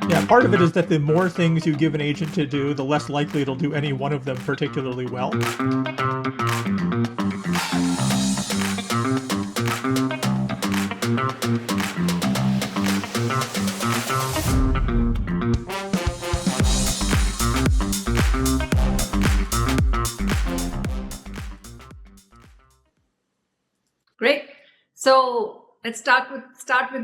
Yeah, part of it is that the more things you give an agent to do, the less likely it'll do any one of them particularly well. Great. So let's start with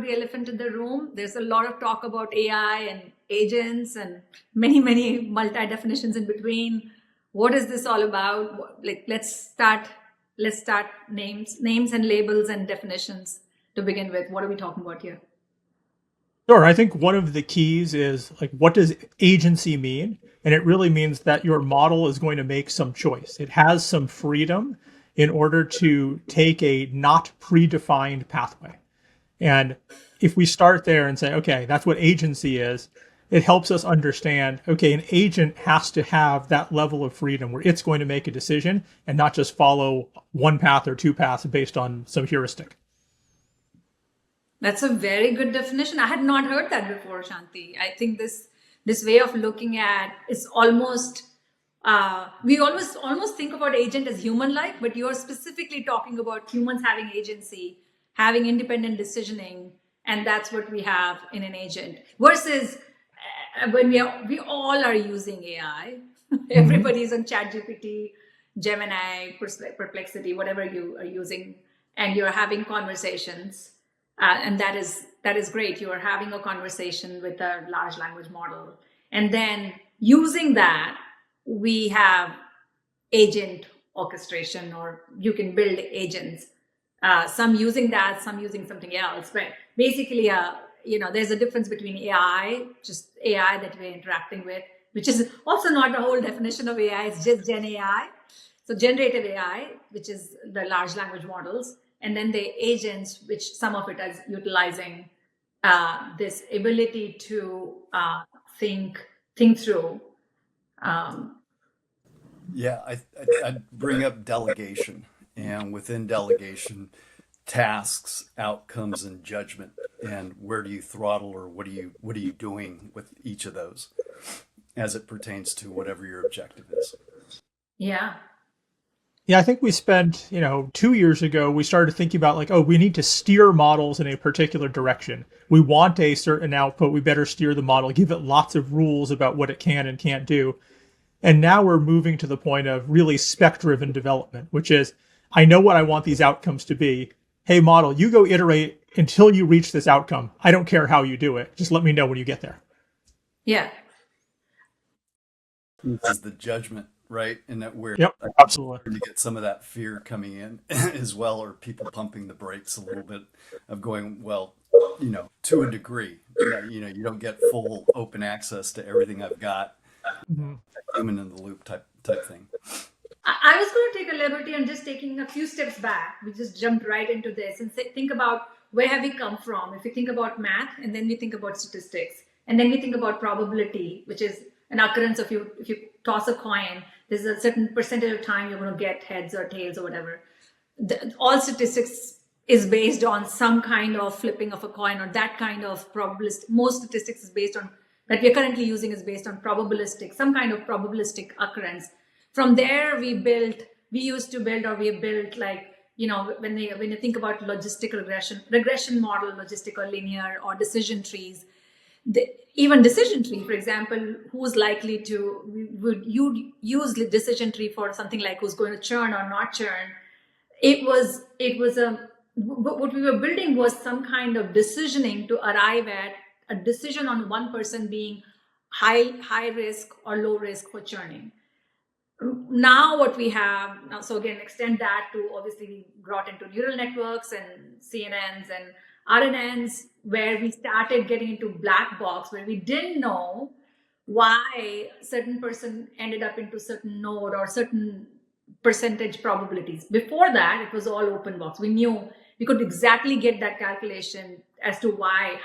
the elephant in the room. There's a lot of talk about AI and agents and many multi definitions in between. What is this all about? Like let's start names and labels and definitions to begin with. What are we talking about here? Sure, I think one of the keys is like, what does agency mean? And it really means that your model is going to make some choice. It has some freedom in order to take a not predefined pathway. And if we start there and say, okay, that's what agency is, it helps us understand, okay, an agent has to have that level of freedom where it's going to make a decision and not just follow one path or two paths based on some heuristic. That's a very good definition. I had not heard that before, Shanti. I think this way of looking at is almost we almost think about agent as human-like, but you're specifically talking about humans having agency, having independent decisioning, and that's what we have in an agent. Versus when we all are using AI, everybody's on ChatGPT, Gemini, Perplexity, whatever you are using, and you're having conversations, and that is great. You are having a conversation with a large language model, and then using that, we have agent orchestration, or you can build agents. Some using that, some using something else. But basically, there's a difference between AI, just AI that we're interacting with, which is also not the whole definition of AI. It's just Gen AI. So generative AI, which is the large language models, and then the agents, which some of it is utilizing this ability to think through. Yeah, I'd bring up delegation, and within delegation, tasks, outcomes, and judgment, and where do you throttle, or what are you doing with each of those as it pertains to whatever your objective is. Yeah. Yeah, I think we spent, 2 years ago, we started thinking about like, oh, we need to steer models in a particular direction. We want a certain output. We better steer the model, give it lots of rules about what it can and can't do. And now we're moving to the point of really spec-driven development, which is, I know what I want these outcomes to be. Hey, model, you go iterate until you reach this outcome. I don't care how you do it. Just let me know when you get there. Yeah. Is the judgment, right? And that we're Yep, absolutely. to get some of that fear coming in as well, or people pumping the brakes a little bit of going, well, to a degree, you don't get full open access to everything I've got, Mhm. human in the loop type thing. I was going to take a liberty and just taking a few steps back. We just jumped right into this and think about where have we come from. If we think about math, and then we think about statistics, and then we think about probability, which is an occurrence of if you toss a coin, there's a certain percentage of time you're going to get heads or tails or whatever. All statistics is based on some kind of flipping of a coin, or that kind of probabilistic. Most statistics is based on that we're currently using is based on probabilistic, some kind of probabilistic occurrence. From there, we used to build, or we have built, like, when you think about logistic regression model, logistic or linear, or decision trees, even decision tree, for example, who's likely to, would you use the decision tree for something like who's going to churn or not churn? What we were building was some kind of decisioning to arrive at a decision on one person being high risk or low risk for churning. Now what we have now, so again, extend that to, obviously we brought into neural networks and CNNs and RNNs, where we started getting into black box, where we didn't know why certain person ended up into certain node or certain percentage probabilities. Before that, it was all open box. We knew we could exactly get that calculation as to why,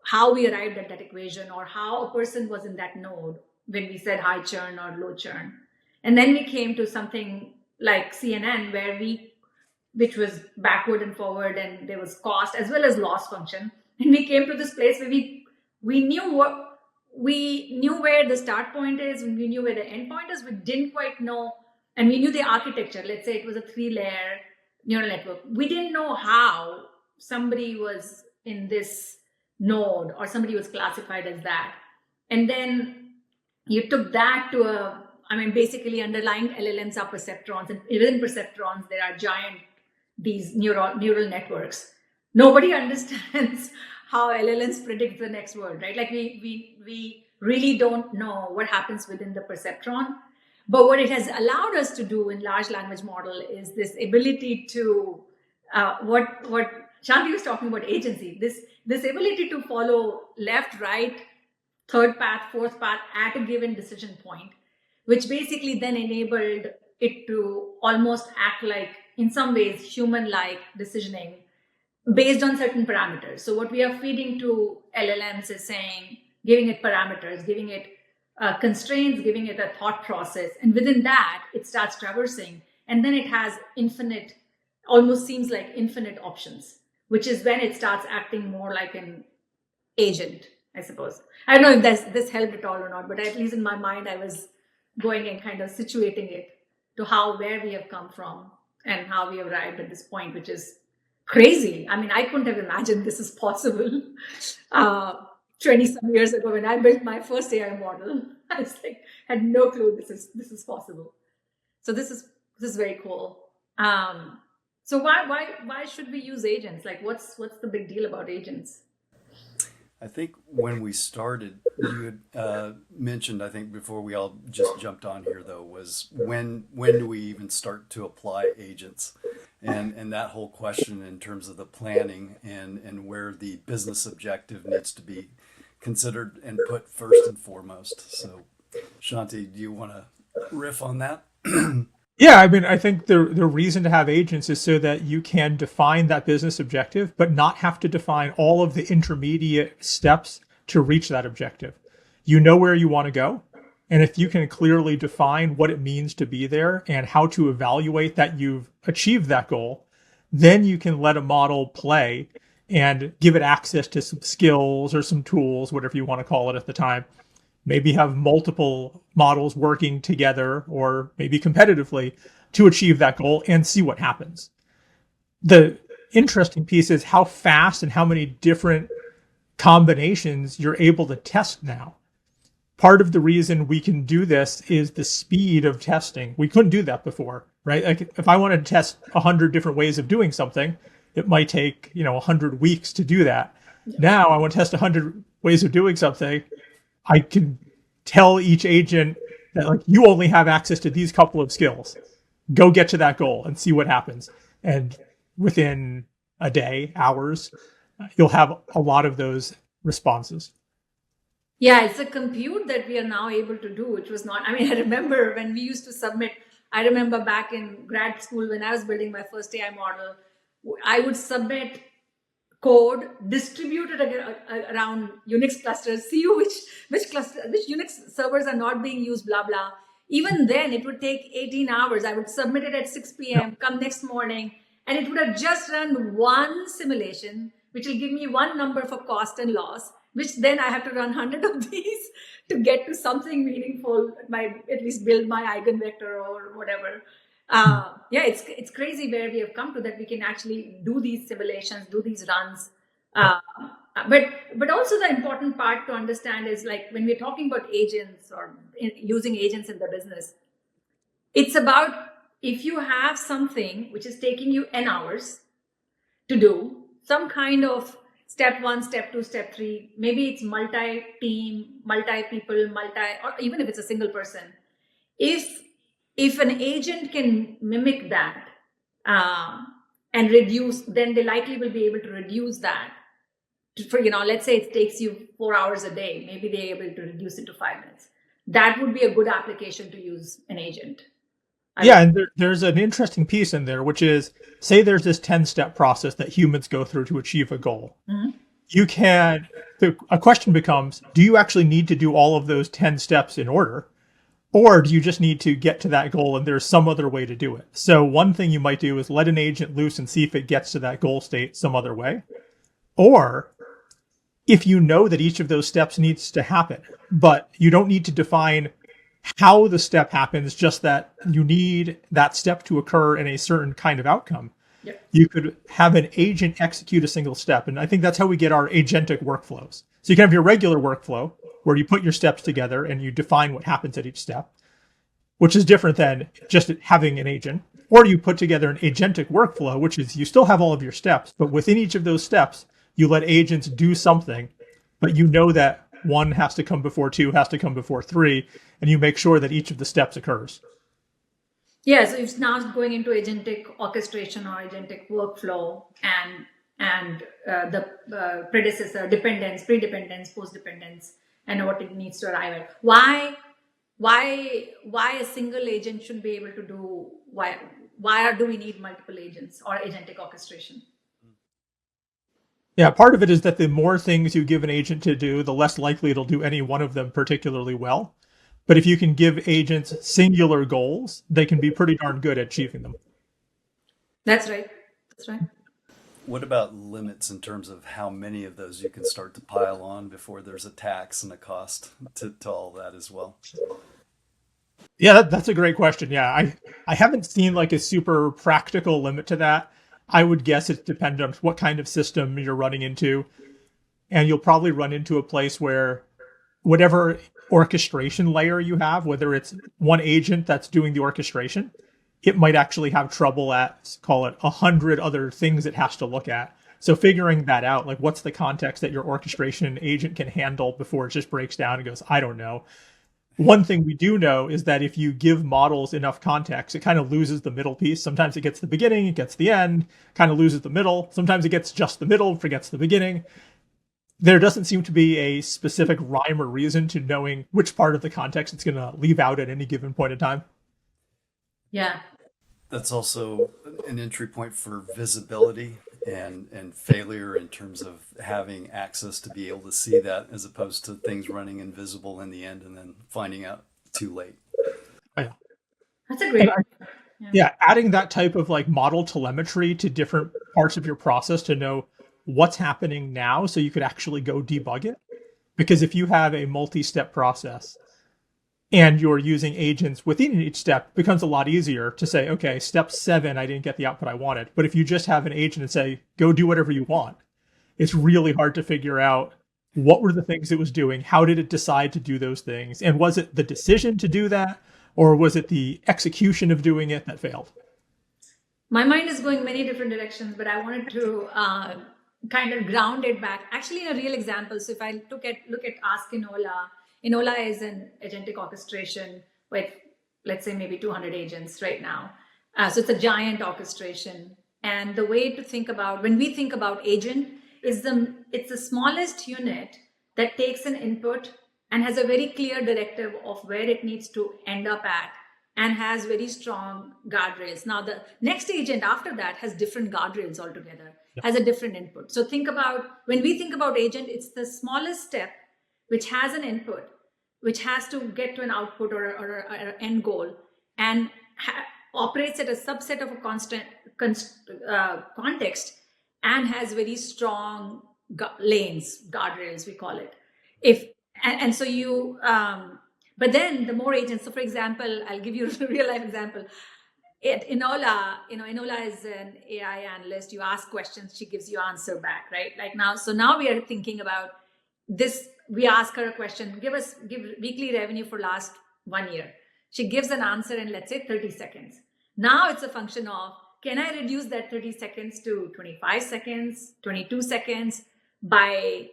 how we arrived at that equation, or how a person was in that node when we said high churn or low churn. And then we came to something like CNN, which was backward and forward, and there was cost as well as loss function. And we came to this place where we we knew where the start point is, and we knew where the end point is. We didn't quite know, and we knew the architecture. Let's say it was a 3-layer neural network. We didn't know how somebody was in this node or somebody was classified as that. And then you took that to basically underlying LLMs are perceptrons, and within perceptrons, there are giant, these neural networks. Nobody understands how LLMs predict the next word, right? Like we really don't know what happens within the perceptron. But what it has allowed us to do in large language model is this ability to, what Shanti was talking about, agency, this ability to follow left, right, third path, fourth path at a given decision point, which basically then enabled it to almost act like, in some ways, human-like decisioning based on certain parameters. So what we are feeding to LLMs is saying, giving it parameters, giving it constraints, giving it a thought process. And within that, it starts traversing. And then it has infinite, almost seems like infinite options, which is when it starts acting more like an agent, I suppose. I don't know if this helped at all or not, but at least in my mind, I was going and kind of situating it to where we have come from and how we arrived at this point, which is crazy. I mean, I couldn't have imagined this is possible 20 some years ago when I built my first AI model. I was like, had no clue this is possible. So this is very cool. So why should we use agents? Like, what's the big deal about agents? I think when we started, you had mentioned, I think before we all just jumped on here though, was when do we even start to apply agents? And that whole question in terms of the planning and where the business objective needs to be considered and put first and foremost. So Shanti, do you want to riff on that? Yeah, I mean, I think the reason to have agents is so that you can define that business objective, but not have to define all of the intermediate steps to reach that objective. You know where you want to go. And if you can clearly define what it means to be there and how to evaluate that you've achieved that goal, then you can let a model play and give it access to some skills or some tools, whatever you want to call it at the time. Maybe have multiple models working together or maybe competitively to achieve that goal and see what happens. The interesting piece is how fast and how many different combinations you're able to test now. Part of the reason we can do this is the speed of testing. We couldn't do that before, right? Like if I wanted to test 100 different ways of doing something, it might take, 100 weeks to do that. Now I want to test 100 ways of doing something. I can tell each agent that like you only have access to these couple of skills. Go get to that goal and see what happens. And within a day, hours, you'll have a lot of those responses. Yeah, it's a compute that we are now able to do, which was not, I remember when we used to submit, I remember back in grad school when I was building my first AI model, I would submit code distributed around Unix clusters, see which Unix servers are not being used, blah, blah. Even then, it would take 18 hours. I would submit it at 6 p.m., come next morning, and it would have just run one simulation, which will give me one number for cost and loss, which then I have to run 100 of these to get to something meaningful, at least build my eigenvector or whatever. Yeah, it's crazy where we have come to that we can actually do these simulations, do these runs. But also the important part to understand is like when we're talking about agents or using agents in the business, it's about if you have something which is taking you n hours to do, some kind of step 1, step 2, step 3, maybe it's multi-team, multi-people, or even if it's a single person. If an agent can mimic that and reduce, then they likely will be able to reduce that. Let's say it takes you 4 hours a day, maybe they're able to reduce it to 5 minutes. That would be a good application to use an agent. And there's an interesting piece in there, which is, say there's this 10-step process that humans go through to achieve a goal. Mm-hmm. A question becomes, do you actually need to do all of those 10 steps in order? Or do you just need to get to that goal and there's some other way to do it? So one thing you might do is let an agent loose and see if it gets to that goal state some other way. Or if you know that each of those steps needs to happen, but you don't need to define how the step happens, just that you need that step to occur in a certain kind of outcome. Yep. You could have an agent execute a single step. And I think that's how we get our agentic workflows. So you can have your regular workflow where you put your steps together and you define what happens at each step, which is different than just having an agent. Or you put together an agentic workflow, which is you still have all of your steps, but within each of those steps, you let agents do something, but you know that one has to come before two, has to come before three, and you make sure that each of the steps occurs. Yeah, so it's now going into agentic orchestration or agentic workflow, and the predecessor dependence, pre-dependence, post-dependence, and what it needs to arrive at. Why a single agent should be able to do? Why do we need multiple agents or agentic orchestration? Yeah, part of it is that the more things you give an agent to do, the less likely it'll do any one of them particularly well. But if you can give agents singular goals, they can be pretty darn good at achieving them. That's right. That's right. What about limits in terms of how many of those you can start to pile on before there's a tax and a cost to all that as well? Yeah, that's a great question. Yeah, I haven't seen like a super practical limit to that. I would guess it's dependent on what kind of system you're running into. And you'll probably run into a place where whatever orchestration layer you have, whether it's one agent that's doing the orchestration, it might actually have trouble at, call it, 100 other things it has to look at. So figuring that out, like what's the context that your orchestration agent can handle before it just breaks down and goes, I don't know. One thing we do know is that if you give models enough context, it kind of loses the middle piece. Sometimes it gets the beginning, it gets the end, kind of loses the middle. Sometimes it gets just the middle, forgets the beginning. There doesn't seem to be a specific rhyme or reason to knowing which part of the context it's going to leave out at any given point in time. Yeah. That's also an entry point for visibility and failure in terms of having access to be able to see that, as opposed to things running invisible in the end and then finding out too late. Oh, yeah. That's a great. Yeah, adding that type of like model telemetry to different parts of your process to know what's happening now so you could actually go debug it. Because if you have a multi-step process and you're using agents within each step, it becomes a lot easier to say, okay, step 7, I didn't get the output I wanted. But if you just have an agent and say, go do whatever you want, it's really hard to figure out what were the things it was doing, how did it decide to do those things, and was it the decision to do that, or was it the execution of doing it that failed? My mind is going many different directions, but I wanted to kind of ground it back. Actually, in a real example, so if I look at Ask Enola, Enola is an agentic orchestration with, let's say, maybe 200 agents right now. So it's a giant orchestration. And the way to think about, when we think about agent, it's the smallest unit that takes an input and has a very clear directive of where it needs to end up at, and has very strong guardrails. Now, the next agent after that has different guardrails altogether, has a different input. So think about, when we think about agent, it's the smallest step which has an input, which has to get to an output or an end goal, and operates at a subset of a constant context, and has very strong lanes, guardrails, we call it. So you, but then the more agents, so for example, I'll give you a real life example. At Enola, Enola is an AI analyst. You ask questions, she gives you answer back, right? Like now, so now we are thinking about this. We ask her a question, give weekly revenue for last 1 year. She gives an answer in, let's say, 30 seconds. Now it's a function of, can I reduce that 30 seconds to 25 seconds, 22 seconds by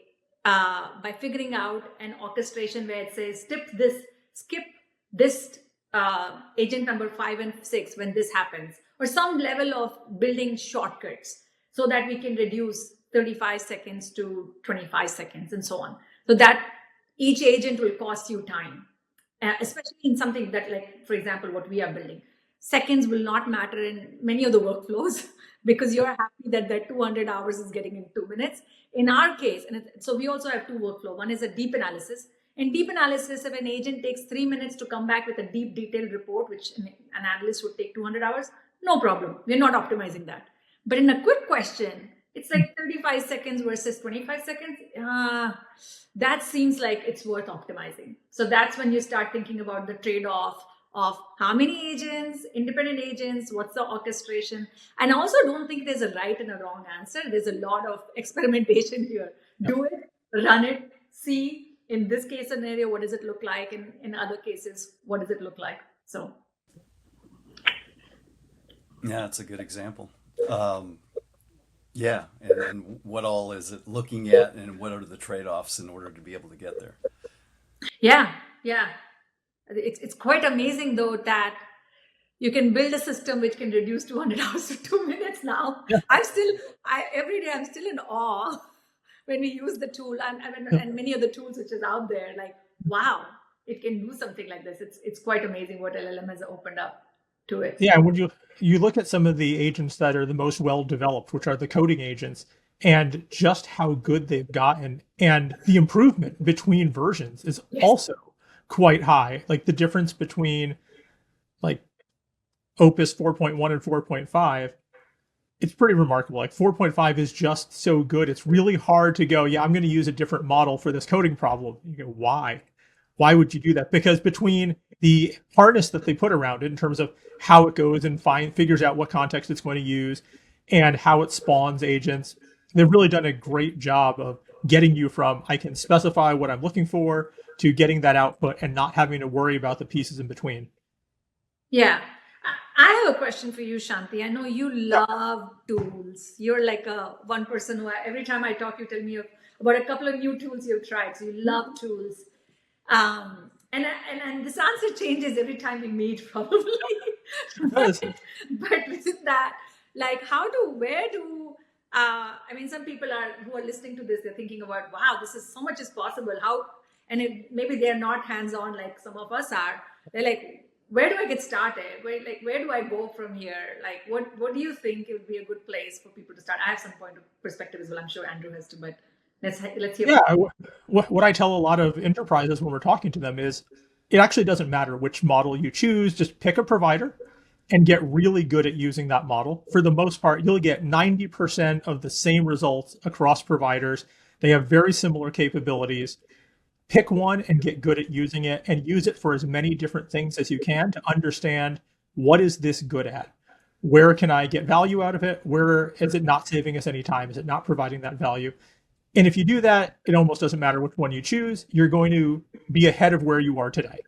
figuring out an orchestration where it says, skip this agent number 5 and 6 when this happens, or some level of building shortcuts so that we can reduce 35 seconds to 25 seconds and so on. So that each agent will cost you time, especially in something that, like, for example, what we are building. Seconds will not matter in many of the workflows because you're happy that that 200 hours is getting in 2 minutes. In our case, so we also have 2 workflows. One is a deep analysis. In deep analysis, if an agent takes 3 minutes to come back with a deep detailed report, which an analyst would take 200 hours, no problem. We're not optimizing that. But in a quick question, it's like 35 seconds versus 25 seconds. That seems like it's worth optimizing. So that's when you start thinking about the trade-off of how many agents, independent agents, what's the orchestration. And also don't think there's a right and a wrong answer. There's a lot of experimentation here. Yeah. Do it, run it, see in this case scenario, what does it look like? In other cases, what does it look like? So Yeah, that's a good example. Um, yeah, and what all is it looking at, and what are the trade-offs in order to be able to get there? yeah, yeah. It's quite amazing though that you can build a system which can reduce 200 hours to 2 minutes now. Yeah. Every day I'm still in awe when we use the tool Yeah. and many of the tools which is out there. Like, wow, it can do something like this. It's quite amazing what LLM has opened up to it. Yeah, when you look at some of the agents that are the most well developed, which are the coding agents, and just how good they've gotten, and the improvement between versions is Yes. also quite high. Like the difference between like Opus 4.1 and 4.5, it's pretty remarkable. Like 4.5 is just so good. It's really hard to go, yeah, I'm going to use a different model for this coding problem. You go, why? Why would you do that? Because between the harness that they put around it in terms of how it goes and figures out what context it's going to use and how it spawns agents, they've really done a great job of getting you from I can specify what I'm looking for to getting that output and not having to worry about the pieces in between. Yeah. I have a question for you, Shanti. I know you Yeah. love tools. You're like a one person who every time I talk, you tell me about a couple of new tools you've tried. So you love tools. And this answer changes every time we meet, probably. but, but with that, like, I mean, some people who are listening to this, they're thinking about, wow, this is so much is possible. Maybe they're not hands on like some of us are. They're like, where do I get started? Where do I go from here? Like, what do you think it would be a good place for people to start? I have some point of perspective as well. I'm sure Andrew has to, but let's hear. Yeah, what I tell a lot of enterprises when we're talking to them is it actually doesn't matter which model you choose. Just pick a provider and get really good at using that model. For the most part, you'll get 90% of the same results across providers. They have very similar capabilities. Pick one and get good at using it and use it for as many different things as you can to understand what is this good at? Where can I get value out of it? Where is it not saving us any time? Is it not providing that value? And if you do that, it almost doesn't matter which one you choose. You're going to be ahead of where you are today.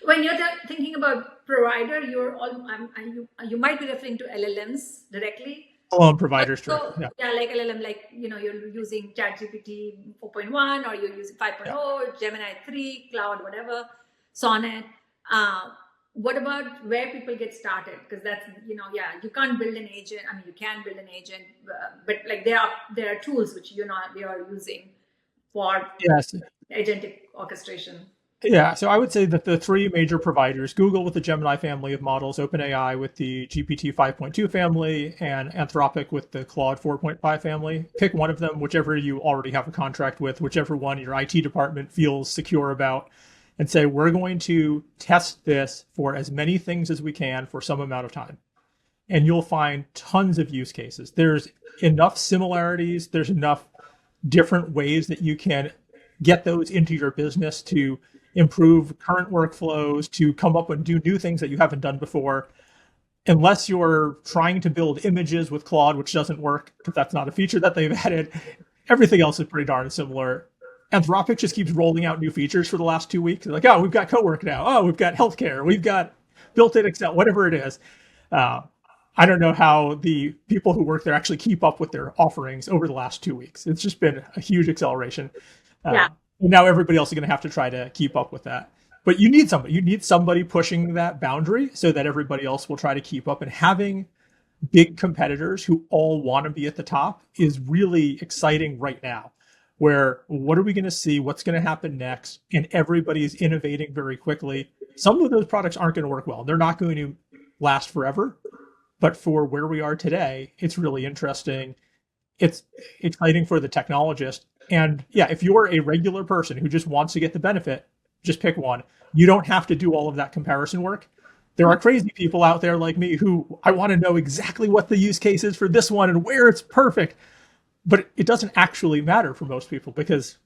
When you're thinking about provider, you might be referring to LLMs directly. Providers, true. So yeah, like LLM, like you're using ChatGPT 4.1 or you're using 5.0, Gemini 3, Cloud, whatever, Sonnet. What about where people get started? Because that's you can't build an agent. I mean, you can build an agent, but like there are tools which we are using for Yes. agentic orchestration. Yeah, so I would say that the three major providers, Google with the Gemini family of models, OpenAI with the GPT 5.2 family, and Anthropic with the Claude 4.5 family. Pick one of them, whichever you already have a contract with, whichever one your IT department feels secure about, and say, we're going to test this for as many things as we can for some amount of time. And you'll find tons of use cases. There's enough similarities. There's enough different ways that you can get those into your business to improve current workflows, to come up and do new things that you haven't done before. Unless you're trying to build images with Claude, which doesn't work because that's not a feature that they've added, everything else is pretty darn similar. Anthropic just keeps rolling out new features for the last 2 weeks. They're like, oh, we've got co-work now. Oh, we've got healthcare. We've got built-in Excel, whatever it is. I don't know how the people who work there actually keep up with their offerings over the last 2 weeks. It's just been a huge acceleration. Yeah. Now everybody else is going to have to try to keep up with that. But you need somebody. You need somebody pushing that boundary so that everybody else will try to keep up. And having big competitors who all want to be at the top is really exciting right now. Where what are we going to see? What's going to happen next? And everybody's innovating very quickly. Some of those products aren't going to work well. They're not going to last forever. But for where we are today, it's really interesting. It's exciting for the technologist. And yeah, if you're a regular person who just wants to get the benefit, just pick one. You don't have to do all of that comparison work. There are crazy people out there like me who I want to know exactly what the use case is for this one and where it's perfect. but it doesn't actually matter for most people because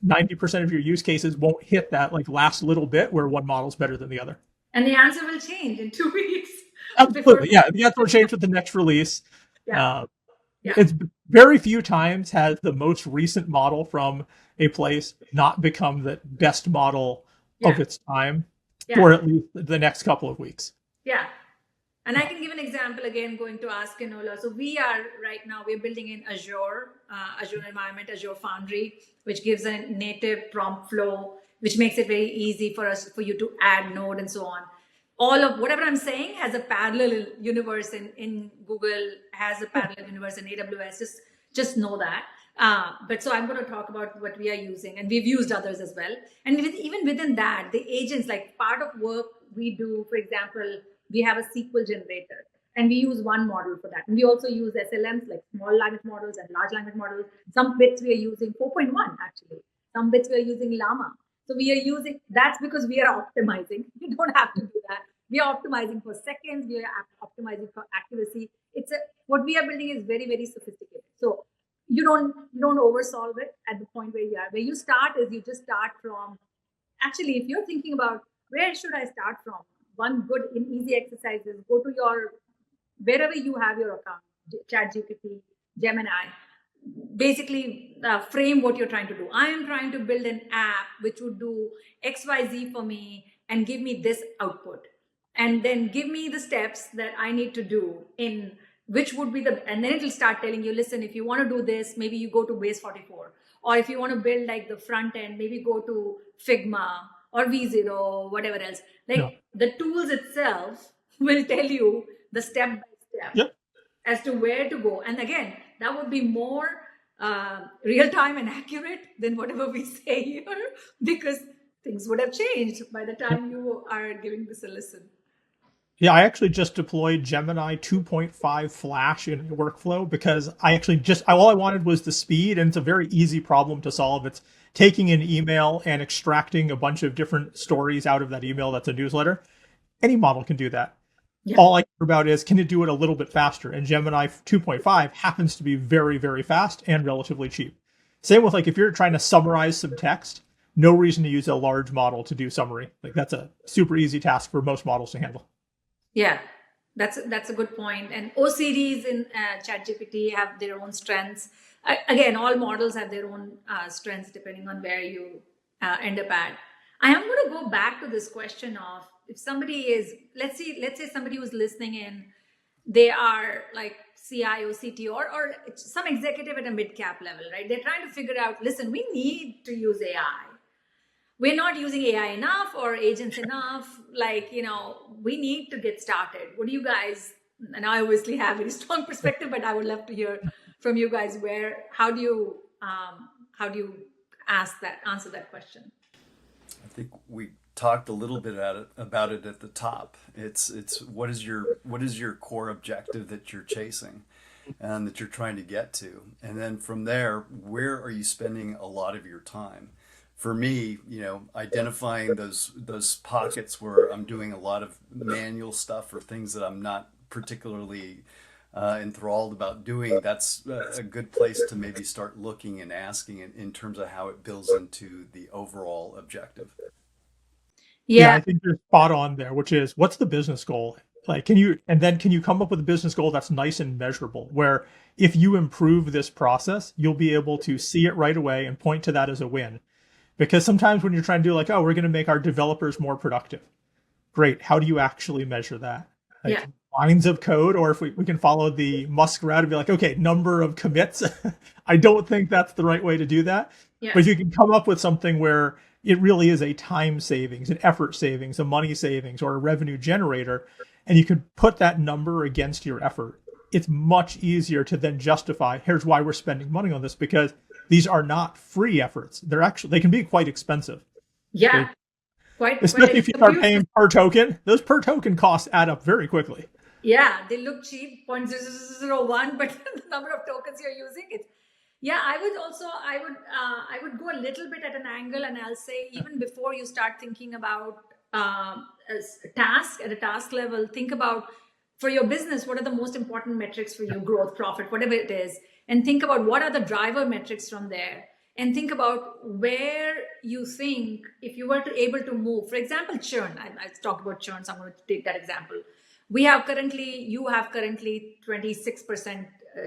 90% of your use cases won't hit that like last little bit where one model's better than the other. And the answer will change in 2 weeks before. Absolutely. Yeah. The answer will change with the next release. Yeah. Uh, Yeah. it's very few times has the most recent model from a place not become the best model Yeah. of its time Yeah. for at least the next couple of weeks. Yeah. And I can give an example again, going to Ask Canola. So we are right now, we're building in Azure, Azure environment, Azure Foundry, which gives a native prompt flow, which makes it very easy for you to add node and so on. All of whatever I'm saying has a parallel universe in Google, has a parallel universe in AWS. Just know that. But so I'm going to talk about what we are using, and we've used others as well. And even within that, the agents, like part of work we do, for example, we have a SQL generator, and we use one model for that. And we also use SLMs, like small language models and large language models. Some bits we are using 4.1 actually. Some bits we are using Llama. So we are using, that's because we are optimizing. You don't have to do that. We are optimizing for seconds. We are optimizing for accuracy. What we are building is very, very sophisticated. So you don't oversolve it at the point where you are. Where you start is you just start from, actually, if you're thinking about where should I start from, one good and easy exercise is go to your, wherever you have your account, ChatGPT, Gemini, basically frame what you're trying to do. I am trying to build an app which would do XYZ for me and give me this output. And then give me the steps that I need to do in which would be and then it'll start telling you, listen, if you want to do this, maybe you go to Base 44. Or if you want to build like the front end, maybe go to Figma or V0 or whatever else. Like the tools itself will tell you the step by step as to where to go. And again, that would be more real time and accurate than whatever we say here, because things would have changed by the time you are giving this a listen. Yeah, I actually just deployed Gemini 2.5 Flash in workflow because all I wanted was the speed, and it's a very easy problem to solve. It's taking an email and extracting a bunch of different stories out of that email that's a newsletter. Any model can do that. Yeah. All I care about is, can it do it a little bit faster? And Gemini 2.5 happens to be very, very fast and relatively cheap. Same with like if you're trying to summarize some text, no reason to use a large model to do summary. Like that's a super easy task for most models to handle. Yeah, that's a good point. And OCDs in ChatGPT have their own strengths. Again, all models have their own strengths depending on where you end up at. I am going to go back to this question of, if somebody is, let's say somebody who's listening in, they are like CIO, CTO, or some executive at a mid-cap level, right? They're trying to figure out, listen, we need to use AI. We're not using AI enough or agents enough. Like, we need to get started. What do you guys, and I obviously have a very strong perspective, but I would love to hear from you guys how do you answer that question? I think we talked a little bit about it at the top. It's what is your core objective that you're chasing and that you're trying to get to? And then from there, where are you spending a lot of your time? For me, identifying those pockets where I'm doing a lot of manual stuff or things that I'm not particularly enthralled about doing, that's a good place to maybe start looking and asking in terms of how it builds into the overall objective. Yeah, I think you're spot on there, which is, what's the business goal? Like, can you come up with a business goal that's nice and measurable, where if you improve this process, you'll be able to see it right away and point to that as a win. Because sometimes when you're trying to do like, oh, we're going to make our developers more productive. Great. How do you actually measure that? Like lines of code, or if we can follow the Musk route and be like, okay, number of commits. I don't think that's the right way to do that. Yeah. But if you can come up with something where it really is a time savings, an effort savings, a money savings, or a revenue generator, and you can put that number against your effort, it's much easier to then justify, here's why we're spending money on this, because these are not free efforts. They can be quite expensive. Yeah. Especially if you start paying per token, those per token costs add up very quickly. Yeah, they look cheap, 0.0001, but the number of tokens you're using, I would go a little bit at an angle, and I'll say, even before you start thinking about a task at a task level, think about for your business, what are the most important metrics for you, growth, profit, whatever it is, and think about what are the driver metrics from there, and think about where you think if you were to able to move, for example, churn. I talked about churn, so I'm going to take that example. You have currently 26%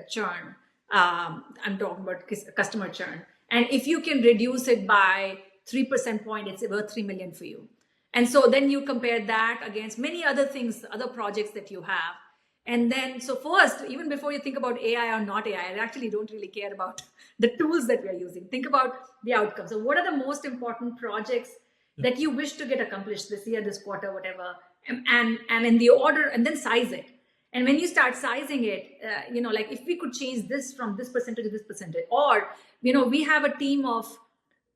churn. I'm talking about customer churn. And if you can reduce it by 3% point, it's worth 3 million for you. And so then you compare that against many other things, other projects that you have. And then, so first, even before you think about AI or not AI, I actually don't really care about the tools that we are using. Think about the outcomes. So what are the most important projects that you wish to get accomplished this year, this quarter, whatever, and in the order, and then size it. And when you start sizing it, like if we could change this from this percentage to this percentage, or, we have a team of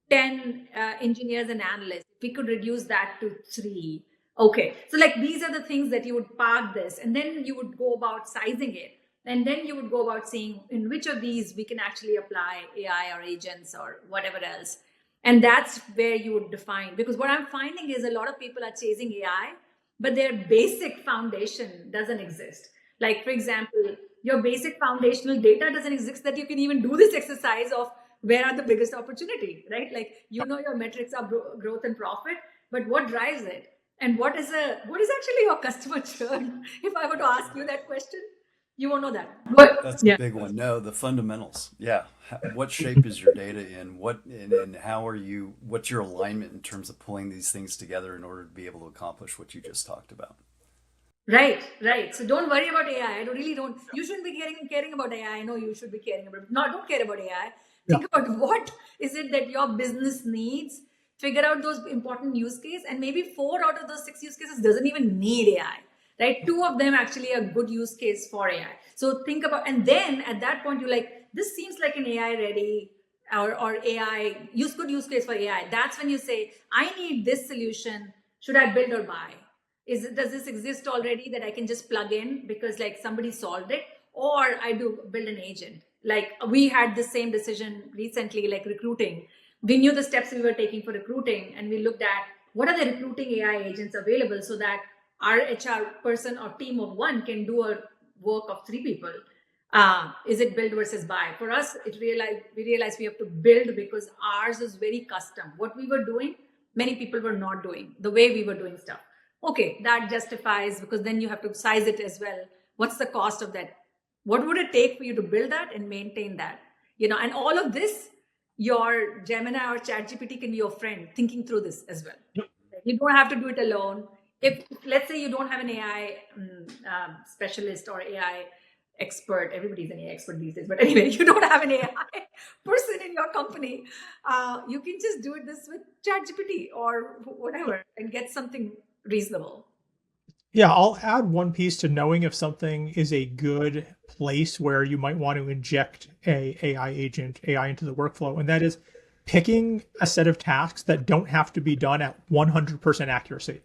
10 engineers and analysts, if we could reduce that to 3. Okay, so like these are the things that you would park this, and then you would go about sizing it. And then you would go about seeing in which of these we can actually apply AI or agents or whatever else. And that's where you would define, because what I'm finding is a lot of people are chasing AI, but their basic foundation doesn't exist. Like, for example, your basic foundational data doesn't exist that you can even do this exercise of where are the biggest opportunity, right? Like, your metrics are growth and profit, but what drives it? And what is actually your customer churn? If I were to ask you that question, you won't know that. But That's a big one. No, the fundamentals. Yeah. What shape is your data in? And how are you, what's your alignment in terms of pulling these things together in order to be able to accomplish what you just talked about? Right. So don't worry about AI. Don't. You shouldn't be caring about AI. I know you should be caring about it. No, don't care about AI. Think about what is it that your business needs. Figure out those important use cases, and maybe 4 out of those 6 use cases doesn't even need AI. Right? 2 of them actually are good use case for AI. So think about, and then at that point you're like, this seems like an AI ready or AI good use case for AI. That's when you say, I need this solution. Should I build or buy? Does this exist already that I can just plug in because like somebody solved it, or I do build an agent? Like we had the same decision recently, like recruiting. We knew the steps we were taking for recruiting, and we looked at what are the recruiting AI agents available so that our HR person or team of 1 can do a work of 3 people. Is it build versus buy? For us, we realized we have to build because ours is very custom. What we were doing, many people were not doing the way we were doing stuff. Okay, that justifies, because then you have to size it as well. What's the cost of that? What would it take for you to build that and maintain that? And all of this, your Gemini or ChatGPT can be your friend thinking through this as well. You don't have to do it alone. If let's say you don't have an AI specialist or AI expert, everybody's an AI expert these days, but anyway, you don't have an AI person in your company, you can just do this with ChatGPT or whatever and get something reasonable. Yeah, I'll add one piece to knowing if something is a good place where you might want to inject a AI agent, AI into the workflow, and that is picking a set of tasks that don't have to be done at 100% accuracy.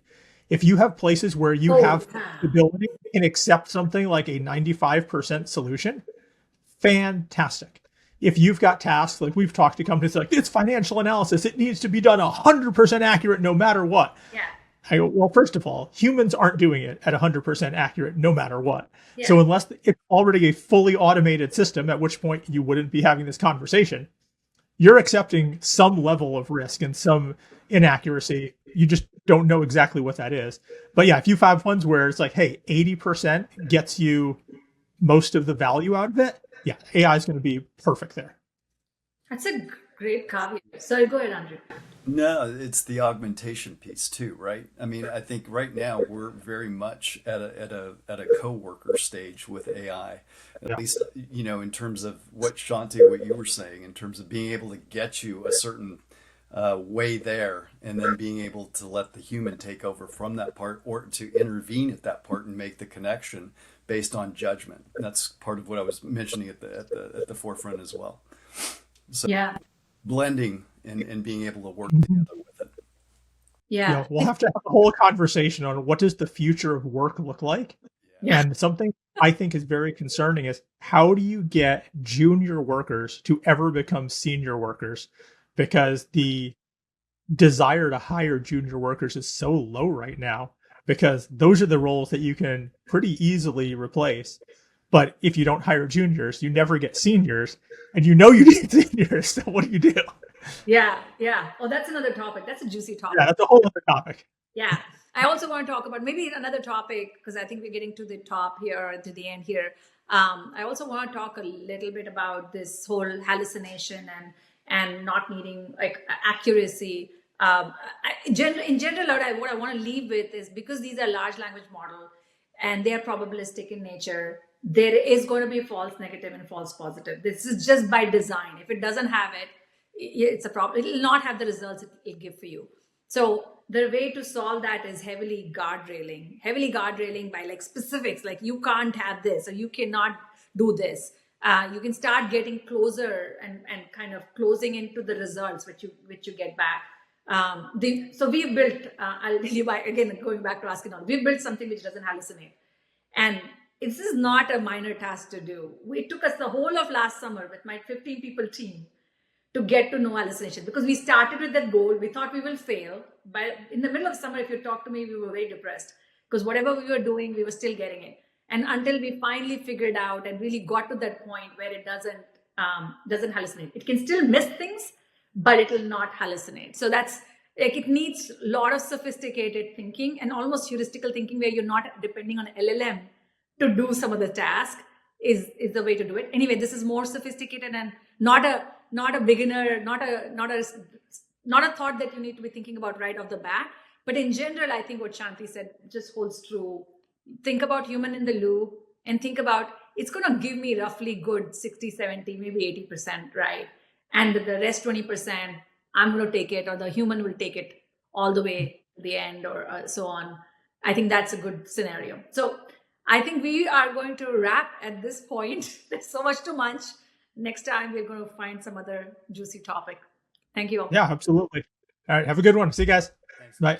If you have places where you have the ability and accept something like a 95% solution, fantastic. If you've got tasks, like we've talked to companies like, it's financial analysis, it needs to be done 100% accurate no matter what. Yeah. I go, well, first of all, humans aren't doing it at 100% accurate no matter what. Yeah. So unless it's already a fully automated system, at which point you wouldn't be having this conversation, you're accepting some level of risk and some inaccuracy. You just don't know exactly what that is. But yeah, if you have ones where it's like, hey, 80% gets you most of the value out of it, yeah, AI is going to be perfect there. That's a great caveat. Sorry, go ahead, Andrew. No, it's the augmentation piece too, right? I mean, I think right now we're very much at a co-worker stage with AI. At least, in terms of what you were saying, in terms of being able to get you a certain way there, and then being able to let the human take over from that part, or to intervene at that part and make the connection based on judgment. That's part of what I was mentioning at the forefront as well. So Yeah. blending and being able to work together with it. Yeah. We'll have to have a whole conversation on what does the future of work look like. Yeah. And something I think is very concerning is how do you get junior workers to ever become senior workers? Because the desire to hire junior workers is so low right now. because those are the roles that you can pretty easily replace. But if you don't hire juniors, you never get seniors, and you need seniors. So what do you do? Yeah, yeah. Oh, that's another topic. That's a juicy Yeah, topic. that's a whole other topic. Yeah. I also want to talk about maybe another topic because I think we're getting to the top here, to the end here. I also want to talk a little bit about this whole hallucination and not needing like accuracy. In general, what I want to leave with is because these are large language model and they are probabilistic in nature, there is going to be false negative and false positive. This is just by design. If it doesn't have it, it's a problem. It will not have the results it'll give for you. So the way to solve that is heavily guardrailing by like specifics, like you can't have this or you cannot do this. You can start getting closer and kind of closing into the results which you get back. So we've built, I'll tell you by, again, going back to asking on, we've built something which doesn't hallucinate. And this is not a minor task to do. It took us the whole of last summer with my 15 people team to get to know hallucination because we started with that goal. We thought we will fail. But in the middle of summer, if you talk to me, we were very depressed because whatever we were doing, we were still getting it. And until we finally figured out and really got to that point where it doesn't hallucinate. It can still miss things, but it will not hallucinate. So that's like it needs a lot of sophisticated thinking and almost heuristical thinking where you're not depending on LLM to do some of the task is the way to do it. Anyway, this is more sophisticated and not a beginner, not a thought that you need to be thinking about right off the bat. But in general, I think what Shanti said just holds true. Think about human in the loop and think about it's going to give me roughly good 60, 70, maybe 80%, right? And the rest 20%, I'm going to take it or the human will take it all the way to the end or so on. I think that's a good scenario. So I think we are going to wrap at this point. There's so much to munch. Next time, we're going to find some other juicy topic. Thank you all. Yeah, absolutely. All right. Have a good one. See you guys. Thanks. Bye.